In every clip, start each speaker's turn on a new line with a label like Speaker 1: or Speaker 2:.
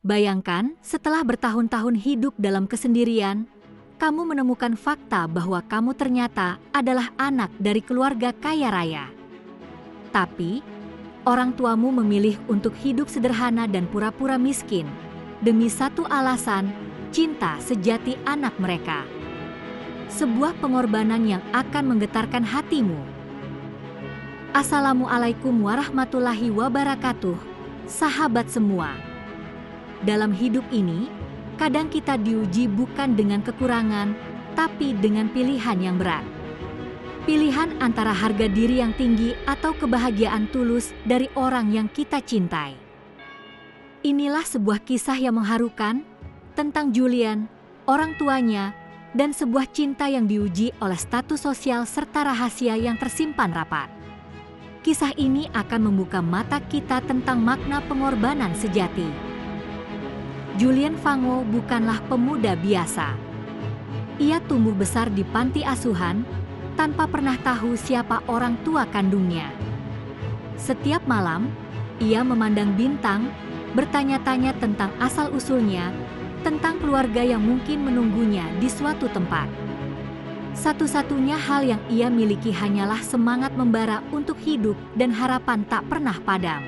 Speaker 1: Bayangkan, setelah bertahun-tahun hidup dalam kesendirian, kamu menemukan fakta bahwa kamu ternyata adalah anak dari keluarga kaya raya. Tapi, orang tuamu memilih untuk hidup sederhana dan pura-pura miskin demi satu alasan, cinta sejati anak mereka. Sebuah pengorbanan yang akan menggetarkan hatimu. Assalamualaikum warahmatullahi wabarakatuh, sahabat semua. Dalam hidup ini, kadang kita diuji bukan dengan kekurangan, tapi dengan pilihan yang berat. Pilihan antara harga diri yang tinggi atau kebahagiaan tulus dari orang yang kita cintai. Inilah sebuah kisah yang mengharukan tentang Julian, orang tuanya, dan sebuah cinta yang diuji oleh status sosial serta rahasia yang tersimpan rapat. Kisah ini akan membuka mata kita tentang makna pengorbanan sejati. Julian Fango bukanlah pemuda biasa. Ia tumbuh besar di panti asuhan tanpa pernah tahu siapa orang tua kandungnya. Setiap malam, ia memandang bintang, bertanya-tanya tentang asal-usulnya, tentang keluarga yang mungkin menunggunya di suatu tempat. Satu-satunya hal yang ia miliki hanyalah semangat membara untuk hidup dan harapan tak pernah padam.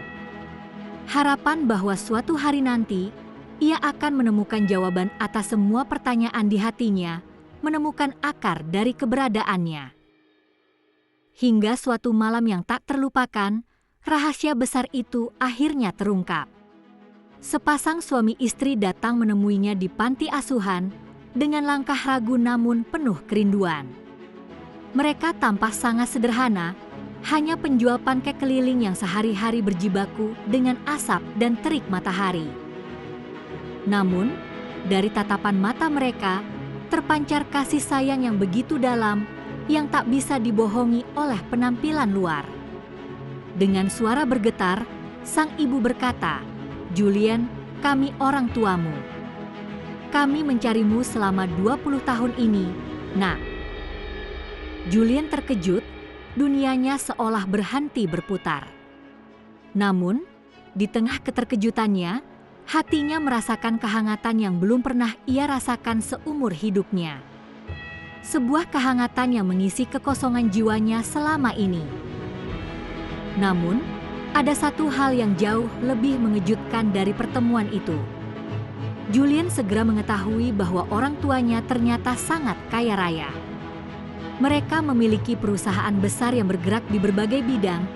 Speaker 1: Harapan bahwa suatu hari nanti, ia akan menemukan jawaban atas semua pertanyaan di hatinya, menemukan akar dari keberadaannya. Hingga suatu malam yang tak terlupakan, rahasia besar itu akhirnya terungkap. Sepasang suami istri datang menemuinya di panti asuhan dengan langkah ragu namun penuh kerinduan. Mereka tampak sangat sederhana, hanya penjual pankek keliling yang sehari-hari berjibaku dengan asap dan terik matahari. Namun, dari tatapan mata mereka, terpancar kasih sayang yang begitu dalam, yang tak bisa dibohongi oleh penampilan luar. Dengan suara bergetar, sang ibu berkata, "Julian, kami orang tuamu. Kami mencarimu selama 20 tahun ini, nak." Julian terkejut, dunianya seolah berhenti berputar. Namun, di tengah keterkejutannya, hatinya merasakan kehangatan yang belum pernah ia rasakan seumur hidupnya. Sebuah kehangatan yang mengisi kekosongan jiwanya selama ini. Namun, ada satu hal yang jauh lebih mengejutkan dari pertemuan itu. Julian segera mengetahui bahwa orang tuanya ternyata sangat kaya raya. Mereka memiliki perusahaan besar yang bergerak di berbagai bidang,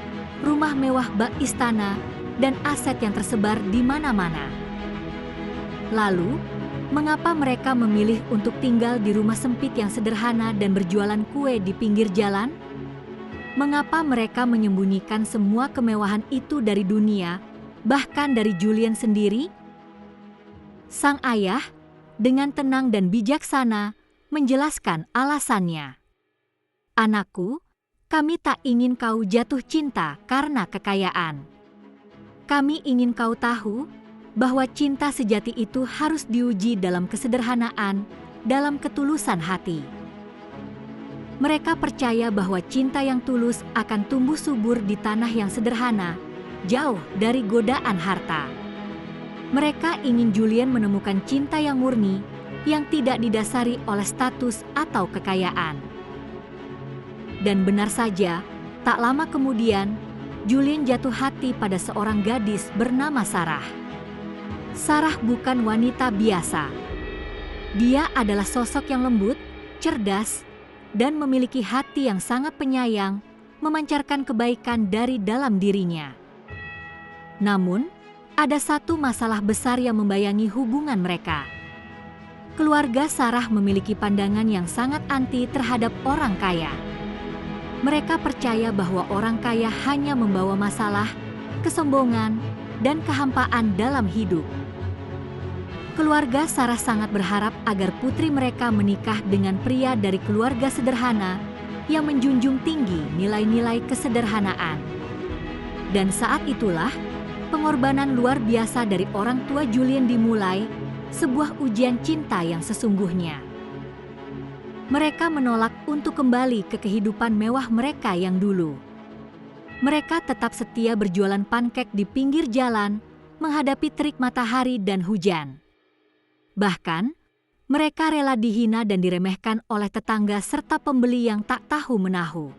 Speaker 1: rumah mewah bak istana, dan aset yang tersebar di mana-mana. Lalu, mengapa mereka memilih untuk tinggal di rumah sempit yang sederhana dan berjualan kue di pinggir jalan? Mengapa mereka menyembunyikan semua kemewahan itu dari dunia, bahkan dari Julian sendiri? Sang ayah, dengan tenang dan bijaksana, menjelaskan alasannya. "Anakku, kami tak ingin kau jatuh cinta karena kekayaan. Kami ingin kau tahu bahwa cinta sejati itu harus diuji dalam kesederhanaan, dalam ketulusan hati." Mereka percaya bahwa cinta yang tulus akan tumbuh subur di tanah yang sederhana, jauh dari godaan harta. Mereka ingin Julian menemukan cinta yang murni, yang tidak didasari oleh status atau kekayaan. Dan benar saja, tak lama kemudian, Julian jatuh hati pada seorang gadis bernama Sarah. Sarah bukan wanita biasa. Dia adalah sosok yang lembut, cerdas, dan memiliki hati yang sangat penyayang, memancarkan kebaikan dari dalam dirinya. Namun, ada satu masalah besar yang membayangi hubungan mereka. Keluarga Sarah memiliki pandangan yang sangat anti terhadap orang kaya. Mereka percaya bahwa orang kaya hanya membawa masalah, kesombongan, dan kehampaan dalam hidup. Keluarga Sarah sangat berharap agar putri mereka menikah dengan pria dari keluarga sederhana yang menjunjung tinggi nilai-nilai kesederhanaan. Dan saat itulah, pengorbanan luar biasa dari orang tua Julian dimulai, sebuah ujian cinta yang sesungguhnya. Mereka menolak untuk kembali ke kehidupan mewah mereka yang dulu. Mereka tetap setia berjualan pankek di pinggir jalan, menghadapi terik matahari dan hujan. Bahkan, mereka rela dihina dan diremehkan oleh tetangga serta pembeli yang tak tahu menahu.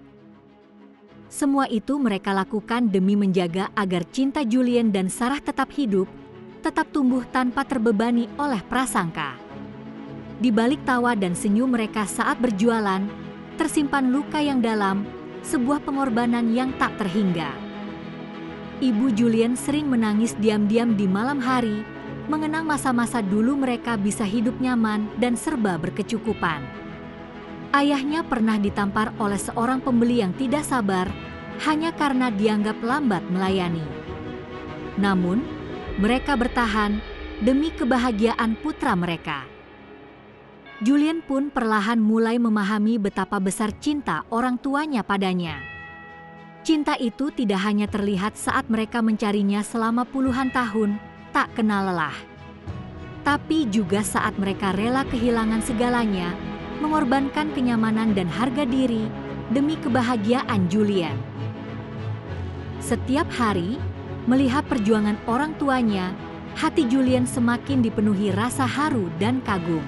Speaker 1: Semua itu mereka lakukan demi menjaga agar cinta Julien dan Sarah tetap hidup, tetap tumbuh tanpa terbebani oleh prasangka. Di balik tawa dan senyum mereka saat berjualan, tersimpan luka yang dalam, sebuah pengorbanan yang tak terhingga. Ibu Julien sering menangis diam-diam di malam hari, mengenang masa-masa dulu mereka bisa hidup nyaman dan serba berkecukupan. Ayahnya pernah ditampar oleh seorang pembeli yang tidak sabar, hanya karena dianggap lambat melayani. Namun, mereka bertahan demi kebahagiaan putra mereka. Julien pun perlahan mulai memahami betapa besar cinta orang tuanya padanya. Cinta itu tidak hanya terlihat saat mereka mencarinya selama puluhan tahun, tak kenal lelah. Tapi juga saat mereka rela kehilangan segalanya, mengorbankan kenyamanan dan harga diri demi kebahagiaan Julien. Setiap hari, melihat perjuangan orang tuanya, hati Julien semakin dipenuhi rasa haru dan kagum.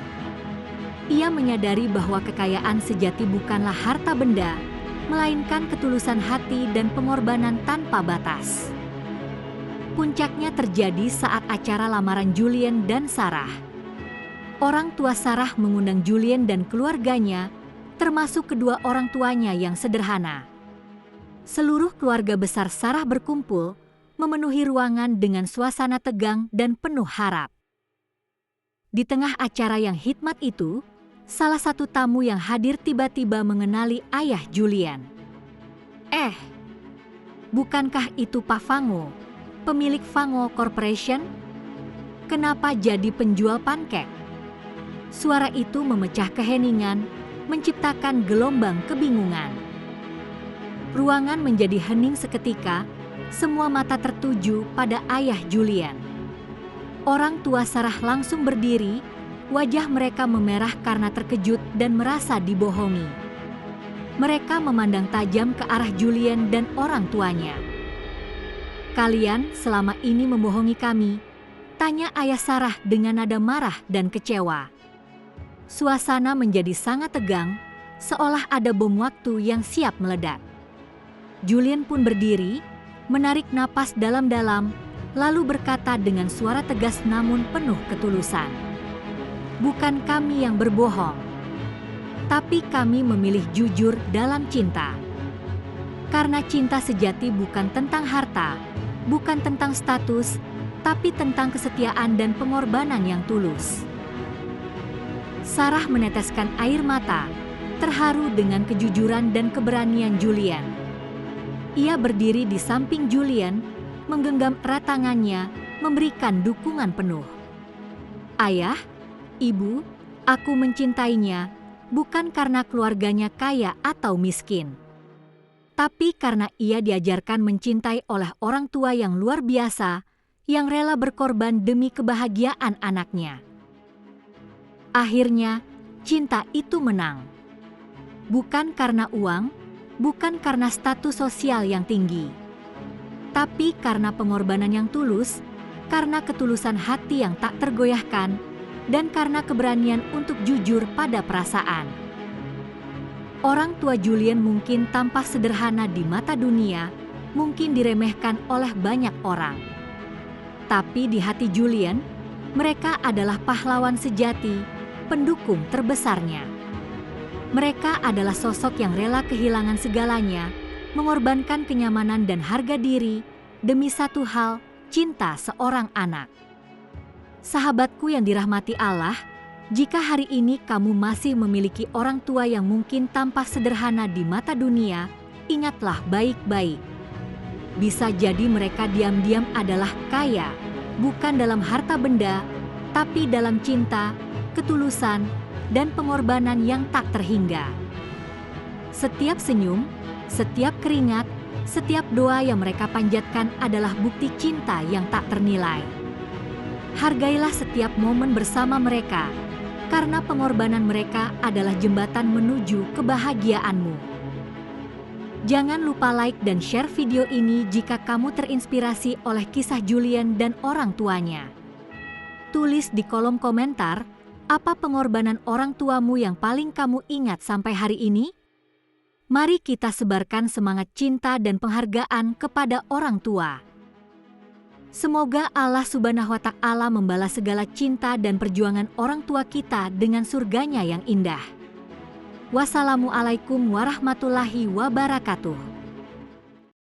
Speaker 1: Ia menyadari bahwa kekayaan sejati bukanlah harta benda, melainkan ketulusan hati dan pengorbanan tanpa batas. Puncaknya terjadi saat acara lamaran Julien dan Sarah. Orang tua Sarah mengundang Julien dan keluarganya, termasuk kedua orang tuanya yang sederhana. Seluruh keluarga besar Sarah berkumpul, memenuhi ruangan dengan suasana tegang dan penuh harap. Di tengah acara yang hikmat itu, salah satu tamu yang hadir tiba-tiba mengenali ayah Julien. Bukankah itu Pak Fango, pemilik Fango Corporation? Kenapa jadi penjual pankek? Suara itu memecah keheningan, menciptakan gelombang kebingungan. Ruangan menjadi hening seketika, semua mata tertuju pada ayah Julien. Orang tua Sarah langsung berdiri, wajah mereka memerah karena terkejut dan merasa dibohongi. Mereka memandang tajam ke arah Julien dan orang tuanya. "Kalian selama ini membohongi kami?" tanya ayah Sarah dengan nada marah dan kecewa. Suasana menjadi sangat tegang, seolah ada bom waktu yang siap meledak. Julien pun berdiri, menarik napas dalam-dalam, lalu berkata dengan suara tegas namun penuh ketulusan, "Bukan kami yang berbohong, tapi kami memilih jujur dalam cinta. Karena cinta sejati bukan tentang harta, bukan tentang status, tapi tentang kesetiaan dan pengorbanan yang tulus." Sarah meneteskan air mata, terharu dengan kejujuran dan keberanian Julien. Ia berdiri di samping Julien, menggenggam erat tangannya, memberikan dukungan penuh. "Ayah, Ibu, aku mencintainya bukan karena keluarganya kaya atau miskin, tapi karena ia diajarkan mencintai oleh orang tua yang luar biasa, yang rela berkorban demi kebahagiaan anaknya. Akhirnya, cinta itu menang. Bukan karena uang, bukan karena status sosial yang tinggi, tapi karena pengorbanan yang tulus, karena ketulusan hati yang tak tergoyahkan, dan karena keberanian untuk jujur pada perasaan." Orang tua Julien mungkin tampak sederhana di mata dunia, mungkin diremehkan oleh banyak orang. Tapi di hati Julien, mereka adalah pahlawan sejati, pendukung terbesarnya. Mereka adalah sosok yang rela kehilangan segalanya, mengorbankan kenyamanan dan harga diri, demi satu hal, cinta seorang anak. Sahabatku yang dirahmati Allah, jika hari ini kamu masih memiliki orang tua yang mungkin tampak sederhana di mata dunia, ingatlah baik-baik. Bisa jadi mereka diam-diam adalah kaya, bukan dalam harta benda, tapi dalam cinta, ketulusan, dan pengorbanan yang tak terhingga. Setiap senyum, setiap keringat, setiap doa yang mereka panjatkan adalah bukti cinta yang tak ternilai. Hargailah setiap momen bersama mereka, karena pengorbanan mereka adalah jembatan menuju kebahagiaanmu. Jangan lupa like dan share video ini jika kamu terinspirasi oleh kisah Julian dan orang tuanya. Tulis di kolom komentar, apa pengorbanan orang tuamu yang paling kamu ingat sampai hari ini? Mari kita sebarkan semangat cinta dan penghargaan kepada orang tua. Semoga Allah Subhanahu wa Ta'ala membalas segala cinta dan perjuangan orang tua kita dengan surganya yang indah. Wassalamualaikum warahmatullahi wabarakatuh.